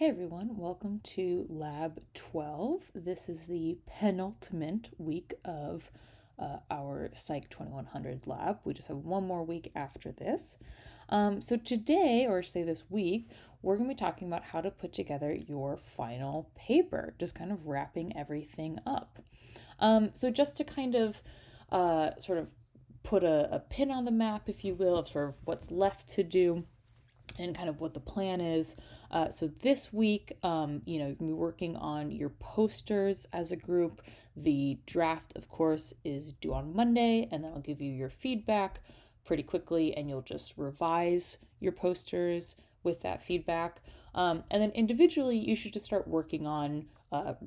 Hey everyone, welcome to Lab 12. This is the penultimate week of our Psych 2100 lab. We just have one more week after this. So today, or say this week, we're going to be talking about how to put together your final paper, just kind of wrapping everything up. So just to kind of sort of put a pin on the map, if you will, of sort of what's left to do and kind of what the plan is. So this week, you can be working on your posters as a group. The draft, of course, is due on Monday, and then I'll give you your feedback pretty quickly, and you'll just revise your posters with that feedback. And then individually, you should just start working on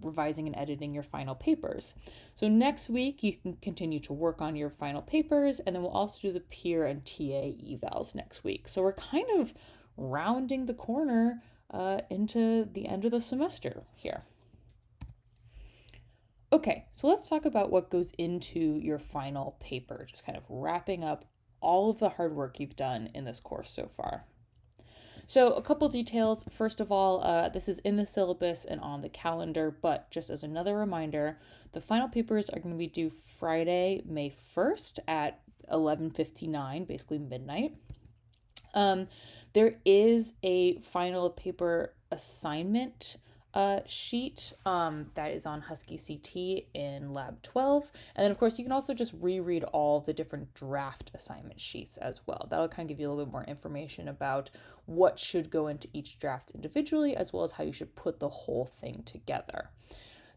revising and editing your final papers. So next week, you can continue to work on your final papers, and then we'll also do the peer and TA evals next week. So we're kind of rounding the corner into the end of the semester here. Okay, so let's talk about what goes into your final paper, just kind of wrapping up all of the hard work you've done in this course so far. So a couple details. First of all, this is in the syllabus and on the calendar, but just as another reminder, the final papers are going to be due Friday, May 1st at 11:59, basically midnight. There is a final paper assignment sheet that is on Husky CT in Lab 12. And then, of course, you can also just reread all the different draft assignment sheets as well. That'll kind of give you a little bit more information about what should go into each draft individually, as well as how you should put the whole thing together.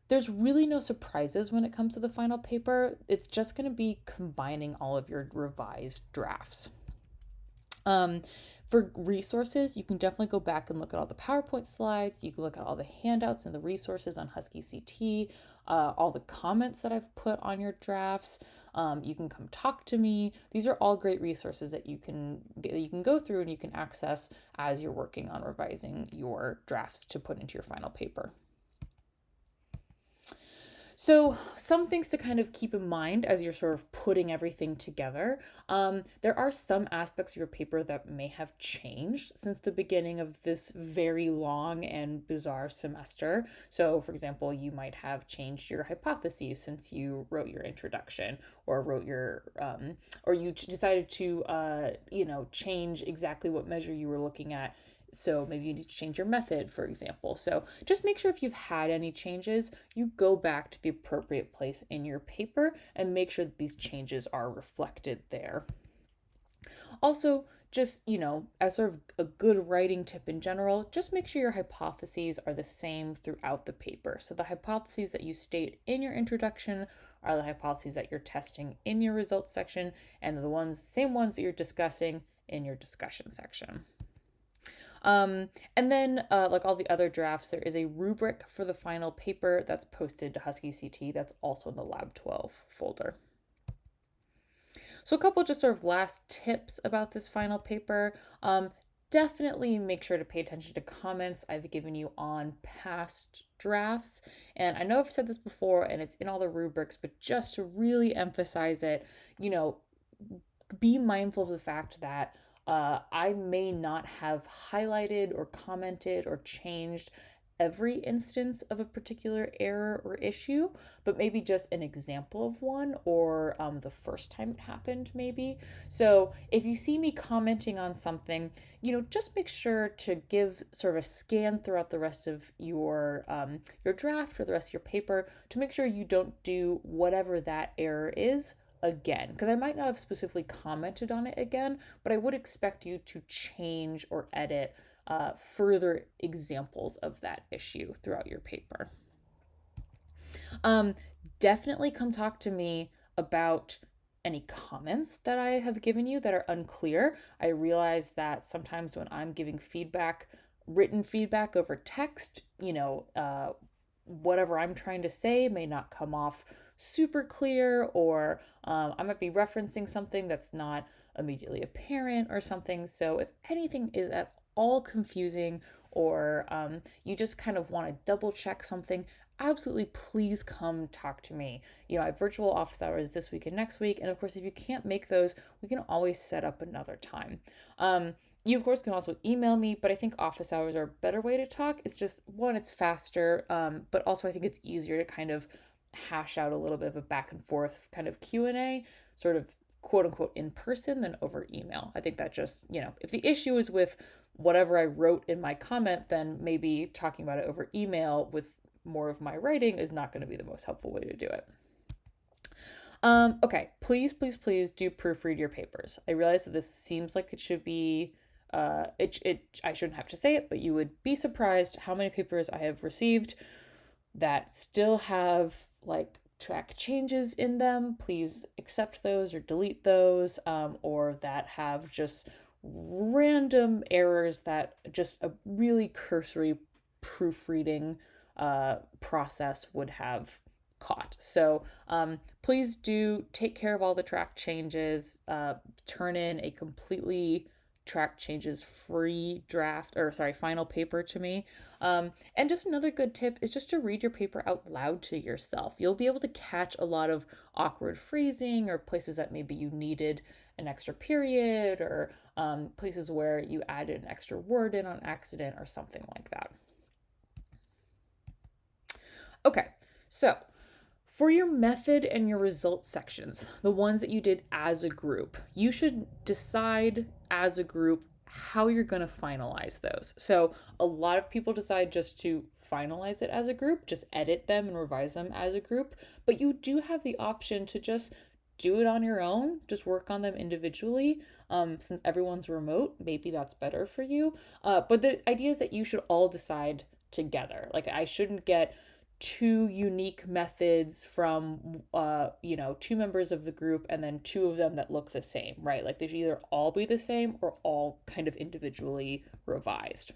There's really no surprises when it comes to the final paper. It's just going to be combining all of your revised drafts. For resources, you can definitely go back and look at all the PowerPoint slides. You can look at all the handouts and the resources on Husky CT, all the comments that I've put on your drafts. You can come talk to me. These are all great resources that you can go through and you can access as you're working on revising your drafts to put into your final paper. So some things to kind of keep in mind as you're sort of putting everything together. There are some aspects of your paper that may have changed since the beginning of this very long and bizarre semester. So for example, you might have changed your hypotheses since you wrote your introduction or wrote your, or you decided to, change exactly what measure you were looking at. So maybe you need to change your method, for example. So just make sure if you've had any changes, you go back to the appropriate place in your paper and make sure that these changes are reflected there. Also, just, as sort of a good writing tip in general, just make sure your hypotheses are the same throughout the paper. So the hypotheses that you state in your introduction are the hypotheses that you're testing in your results section, and the same ones that you're discussing in your discussion section. And then, like all the other drafts, there is a rubric for the final paper that's posted to Husky CT. That's also in the Lab 12 folder. So a couple just sort of last tips about this final paper. Definitely make sure to pay attention to comments I've given you on past drafts. And I know I've said this before and it's in all the rubrics, but just to really emphasize it, be mindful of the fact that I may not have highlighted or commented or changed every instance of a particular error or issue, but maybe just an example of one or the first time it happened, maybe. So if you see me commenting on something, just make sure to give sort of a scan throughout the rest of your draft or the rest of your paper to make sure you don't do whatever that error is again, because I might not have specifically commented on it again, but I would expect you to change or edit further examples of that issue throughout your paper. Definitely come talk to me about any comments that I have given you that are unclear. I realize that sometimes when I'm giving feedback, written feedback over text, whatever I'm trying to say may not come off super clear, or I might be referencing something that's not immediately apparent or something. So if anything is at all confusing, or you just kind of want to double check something, absolutely please come talk to me. I have virtual office hours this week and next week. And of course, if you can't make those, we can always set up another time. You, of course, can also email me, but I think office hours are a better way to talk. It's just, one, it's faster, but also I think it's easier to kind of hash out a little bit of a back and forth kind of Q&A, sort of quote unquote in person than over email. I think that just, if the issue is with whatever I wrote in my comment, then maybe talking about it over email with more of my writing is not going to be the most helpful way to do it. Okay, please, please, please do proofread your papers. I realize that this seems like it should be, I shouldn't have to say it, but you would be surprised how many papers I have received that still have like track changes in them. Please accept those or delete those, or that have just random errors that just a really cursory proofreading process would have caught. So please do take care of all the track changes, turn in a completely track changes free final paper to me. And just another good tip is just to read your paper out loud to yourself. You'll be able to catch a lot of awkward phrasing or places that maybe you needed an extra period, or places where you added an extra word in on accident or something like that. Okay, so for your method and your results sections, the ones that you did as a group, you should decide as a group how you're going to finalize those. So a lot of people decide just to finalize it as a group, just edit them and revise them as a group, but you do have the option to just do it on your own, just work on them individually. Since everyone's remote, maybe that's better for you. But the idea is that you should all decide together. Like, I shouldn't get two unique methods from two members of the group and then two of them that look the same, right? Like, they should either all be the same or all kind of individually revised.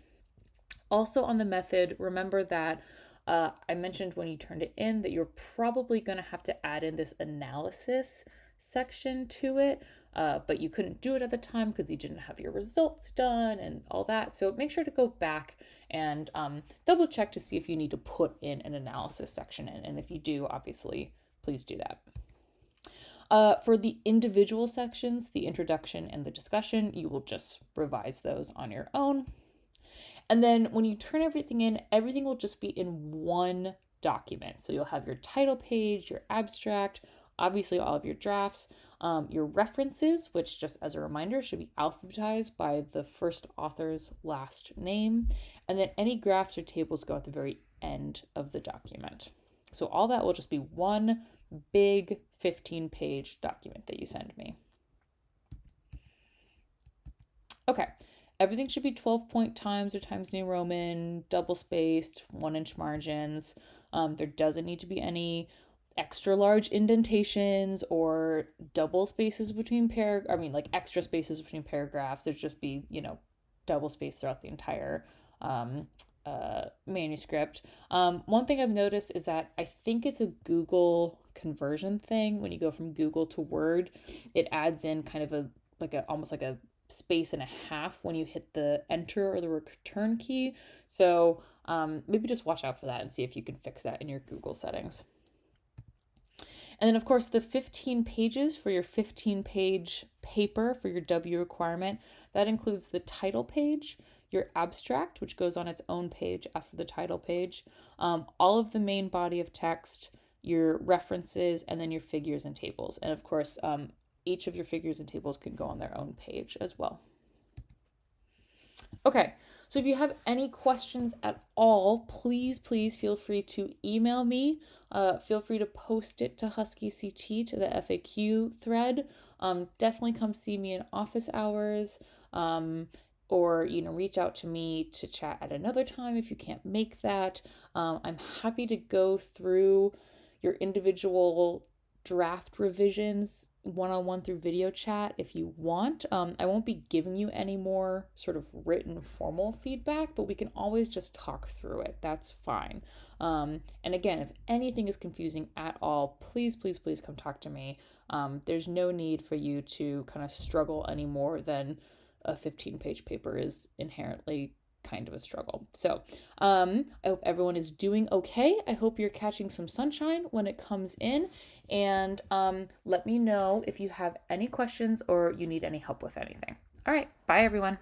Also, on the method, remember that I mentioned when you turned it in that you're probably going to have to add in this analysis section to it, but you couldn't do it at the time because you didn't have your results done and all that. So make sure to go back and double check to see if you need to put in an analysis section in. And if you do, obviously, please do that. For the individual sections, the introduction and the discussion, you will just revise those on your own. And then when you turn everything in, everything will just be in one document. So you'll have your title page, your abstract, obviously all of your drafts, your references, which, just as a reminder, should be alphabetized by the first author's last name, and then any graphs or tables go at the very end of the document. So all that will just be one big 15-page document that you send me. Okay. Everything should be 12-point times or Times New Roman, double spaced, 1-inch margins. There doesn't need to be any extra large indentations or double spaces between extra spaces between paragraphs. There'd just be, double space throughout the entire manuscript. One thing I've noticed is that I think it's a Google conversion thing. When you go from Google to Word, it adds in kind of almost like a space and a half when you hit the enter or the return key. So maybe just watch out for that and see if you can fix that in your Google settings. And then, of course, the 15 pages for your 15-page paper for your W requirement, that includes the title page, your abstract, which goes on its own page after the title page, all of the main body of text, your references, and then your figures and tables. And of course, each of your figures and tables can go on their own page as well. Okay, so if you have any questions at all, please feel free to email me. Feel free to post it to Husky CT, to the FAQ thread. Definitely come see me in office hours, or reach out to me to chat at another time if you can't make that. I'm happy to go through your individual draft revisions one-on-one through video chat if you want. I won't be giving you any more sort of written formal feedback, but we can always just talk through it. That's fine. And again, if anything is confusing at all, please come talk to me. There's no need for you to kind of struggle any more than a 15-page paper is inherently kind of a struggle. So I hope everyone is doing okay. I hope you're catching some sunshine when it comes in, and let me know if you have any questions or you need any help with anything. All right, bye everyone.